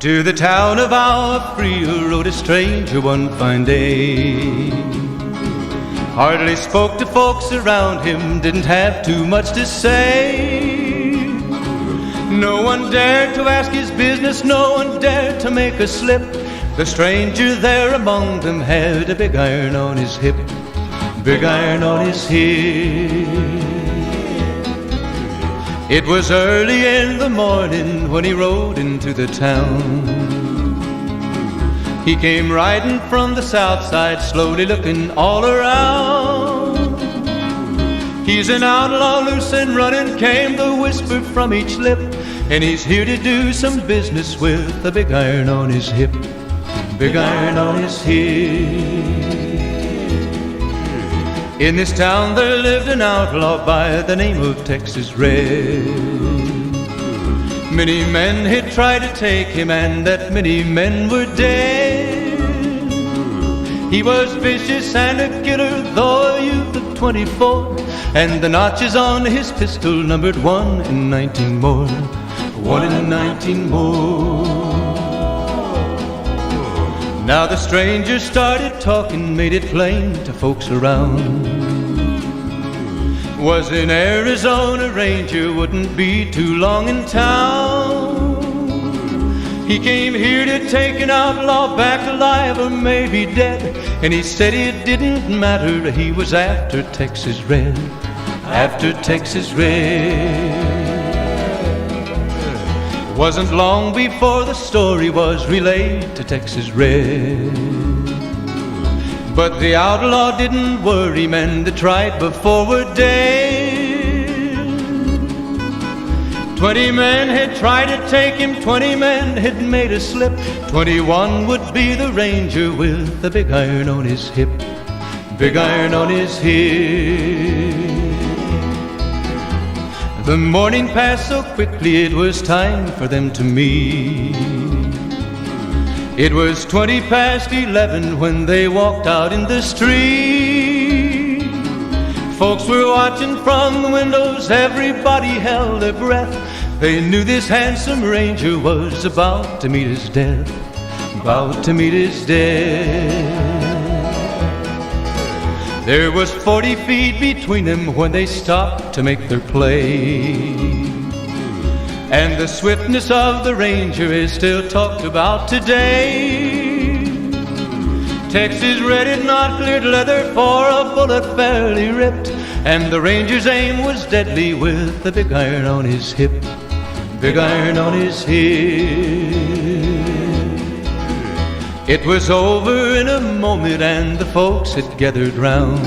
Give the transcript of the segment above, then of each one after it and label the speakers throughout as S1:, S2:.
S1: To the town of our Frio rode a stranger one fine day. Hardly spoke to folks around him, didn't have too much to say. No one dared to ask his business, no one dared to make a slip. The stranger there among them had a big iron on his hip, big iron on his hip. It was early in the morning when he rode into the town. He came riding from the south side, slowly looking all around. He's an outlaw, loose and running, came the whisper from each lip, and he's here to do some business with a big iron on his hip, big iron on his hip. In this town there lived an outlaw by the name of Texas Red. Many men had tried to take him, and that many men were dead. He was vicious and a killer, though a youth of 24, and the notches on his pistol numbered 1 in 19 more, 1 in 19 more. Now the stranger started talking, made it plain to folks around. Was an Arizona Ranger, wouldn't be too long in town. He came here to take an outlaw back alive or maybe dead, and he said it didn't matter, he was after Texas Red, after Texas Red. Wasn't long before the story was relayed to Texas Red. But the outlaw didn't worry, men that tried before were dead. 20 men had tried to take him, 20 men had made a slip. 21 would be the Ranger with the big iron on his hip, big iron on his hip. The morning passed so quickly, it was time for them to meet. It was 20 past 11 when they walked out in the street. Folks were watching from the windows, everybody held their breath. They knew this handsome Ranger was about to meet his death, about to meet his death. There was 40 feet between them when they stopped to make their play. And the swiftness of the Ranger is still talked about today. Texas Red had not cleared leather for a bullet fairly ripped, and the Ranger's aim was deadly with the big iron on his hip, big iron on his hip. It was over in a moment and the folks had gathered round.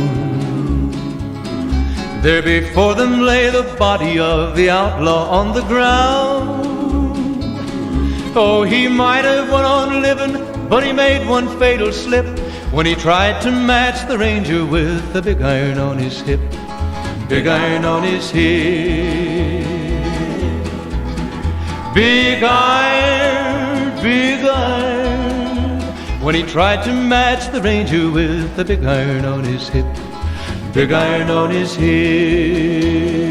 S1: There before them lay the body of the outlaw on the ground. Oh, he might have went on living, but he made one fatal slip when he tried to match the Ranger with the big iron on his hip, big iron on his hip. Big iron, big iron, when he tried to match the Ranger with the big iron on his hip, big iron on his hip.